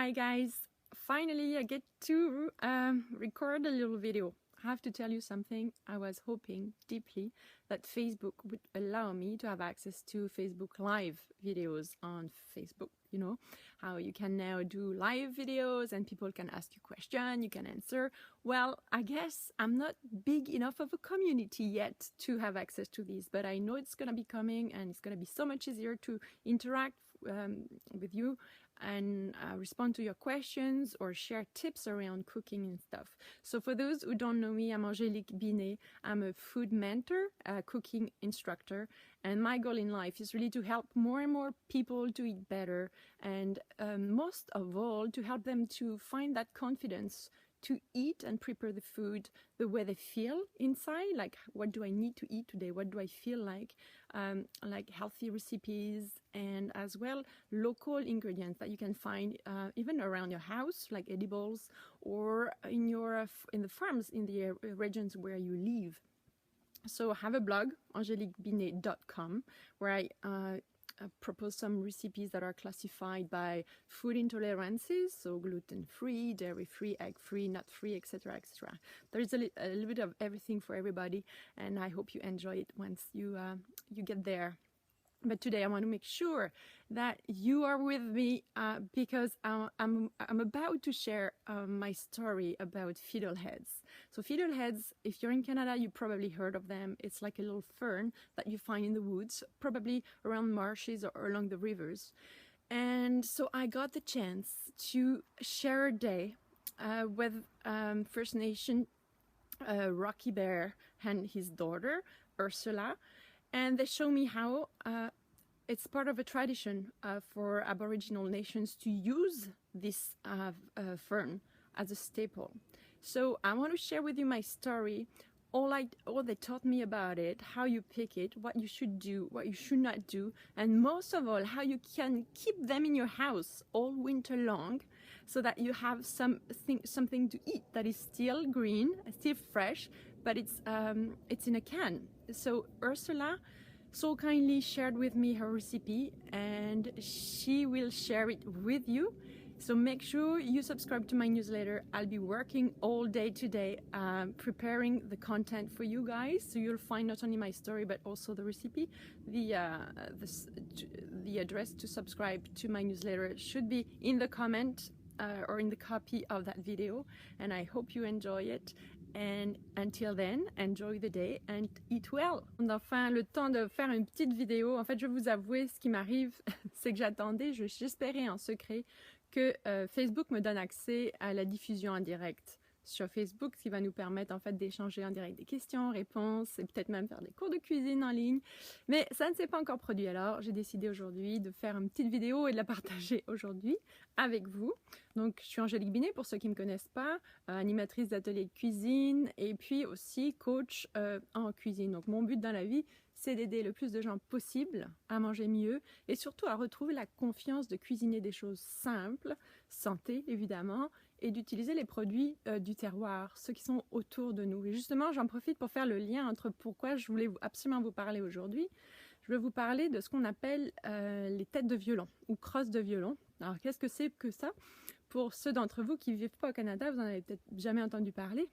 Hi guys, finally I get to record a little video. I have to tell you something. I was hoping deeply that Facebook would allow me to have access to Facebook Live videos on Facebook. You know, how you can now do live videos and people can ask you questions, you can answer. Well, I guess I'm not big enough of a community yet to have access to these, but I know it's going to be coming and it's going to be so much easier to interact with you and respond to your questions or share tips around cooking and stuff. So for those who don't know me, I'm Angélique Binet. I'm a food mentor, a cooking instructor, and my goal in life is really to help more and more people to eat better, and most of all to help them to find that confidence to eat and prepare the food the way they feel inside. Like, what do I need to eat today? What do I feel like healthy recipes, and as well local ingredients that you can find even around your house, like edibles, or in the farms in the regions where you live. So I have a blog, angeliquebinet.com, where I propose some recipes that are classified by food intolerances, so gluten-free, dairy-free, egg-free, nut-free, etc., etc. There's a little bit of everything for everybody, and I hope you enjoy it once you get there. But today I want to make sure that you are with me because I'm about to share my story about fiddleheads. So fiddleheads, if you're in Canada, you probably heard of them. It's like a little fern that you find in the woods, probably around marshes or along the rivers. And so I got the chance to share a day with First Nation Rocky Bear and his daughter, Ursula. And they show me how it's part of a tradition for Aboriginal nations to use this fern as a staple. So I want to share with you my story, all they taught me about it, how you pick it, what you should do, what you should not do, and most of all, how you can keep them in your house all winter long, so that you have something to eat that is still green, still fresh, but it's in a can. So Ursula so kindly shared with me her recipe, and she will share it with you. So make sure you subscribe to my newsletter. I'll be working all day today preparing the content for you guys. So you'll find not only my story but also the recipe. The address to subscribe to my newsletter should be in the comment or in the copy of that video, and I hope you enjoy it. And until then, enjoy the day and eat well. Enfin, le temps de faire une petite vidéo. En fait, je vais vous avouer, ce qui m'arrive, c'est que j'espérais en secret que Facebook me donne accès à la diffusion en direct sur Facebook, ce qui va nous permettre en fait d'échanger en direct des questions, réponses, et peut-être même faire des cours de cuisine en ligne. Mais ça ne s'est pas encore produit, alors j'ai décidé aujourd'hui de faire une petite vidéo et de la partager aujourd'hui avec vous. Donc je suis Angélique Binet, pour ceux qui ne me connaissent pas, animatrice d'ateliers de cuisine et puis aussi coach en cuisine. Donc mon but dans la vie, c'est d'aider le plus de gens possible à manger mieux et surtout à retrouver la confiance de cuisiner des choses simples, santé évidemment, et d'utiliser les produits du terroir, ceux qui sont autour de nous. Et justement, j'en profite pour faire le lien entre pourquoi je voulais absolument vous parler aujourd'hui. Je vais vous parler de ce qu'on appelle les têtes de violon ou crosses de violon. Alors qu'est-ce que c'est que ça? Pour ceux d'entre vous qui ne vivent pas au Canada, vous n'en avez peut-être jamais entendu parler.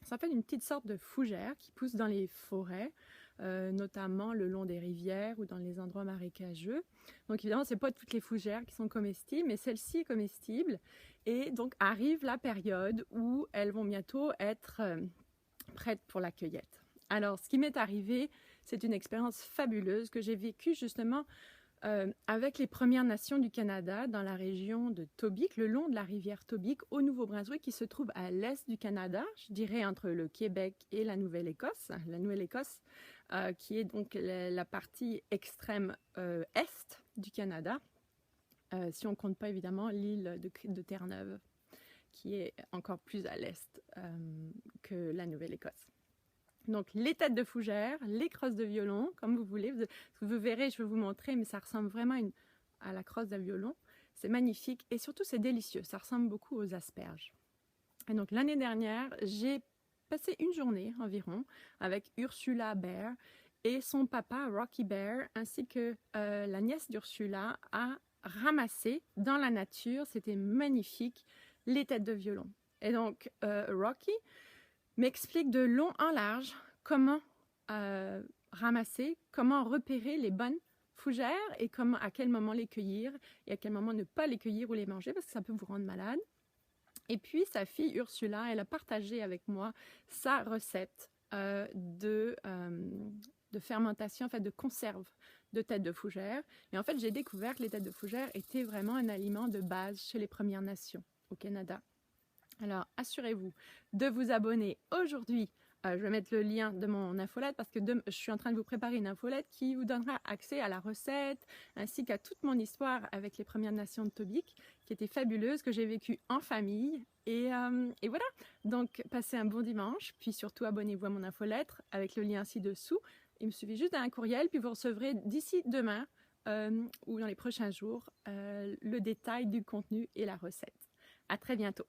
C'est en fait une petite sorte de fougère qui pousse dans les forêts, notamment le long des rivières ou dans les endroits marécageux. Donc évidemment, ce n'est pas toutes les fougères qui sont comestibles, mais celle-ci est comestible. Et donc arrive la période où elles vont bientôt être prêtes pour la cueillette. Alors ce qui m'est arrivé, c'est une expérience fabuleuse que j'ai vécue justement avec les Premières Nations du Canada dans la région de Tobique, le long de la rivière Tobique au Nouveau-Brunswick, qui se trouve à l'est du Canada, je dirais entre le Québec et la Nouvelle-Écosse. La Nouvelle-Écosse qui est donc la partie extrême est du Canada, si on ne compte pas évidemment l'île de Terre-Neuve, qui est encore plus à l'est que la Nouvelle-Écosse. Donc les têtes de fougère, les crosses de violon, comme vous voulez. Vous verrez, je vais vous montrer, mais ça ressemble vraiment à la crosse de violon. C'est magnifique et surtout c'est délicieux. Ça ressemble beaucoup aux asperges. Et donc l'année dernière, j'ai passé une journée environ avec Ursula Bear et son papa Rocky Bear, ainsi que la nièce d'Ursula à ramasser dans la nature, c'était magnifique, les têtes de violon. Et donc, Rocky m'explique de long en large comment ramasser, comment repérer les bonnes fougères et comment, à quel moment les cueillir et à quel moment ne pas les cueillir ou les manger parce que ça peut vous rendre malade. Et puis, sa fille Ursula, elle a partagé avec moi sa recette de fermentation, en fait, de conserve de têtes de fougère. Et en fait, j'ai découvert que les têtes de fougère étaient vraiment un aliment de base chez les Premières Nations au Canada. Alors, assurez-vous de vous abonner aujourd'hui. Je vais mettre le lien de mon infolette parce que je suis en train de vous préparer une infolette qui vous donnera accès à la recette ainsi qu'à toute mon histoire avec les Premières Nations de Tobique qui était fabuleuse, que j'ai vécue en famille. Et voilà, donc passez un bon dimanche, puis surtout abonnez-vous à mon infolettre avec le lien ci-dessous. Il me suffit juste d'un courriel, puis vous recevrez d'ici demain ou dans les prochains jours le détail du contenu et la recette. À très bientôt.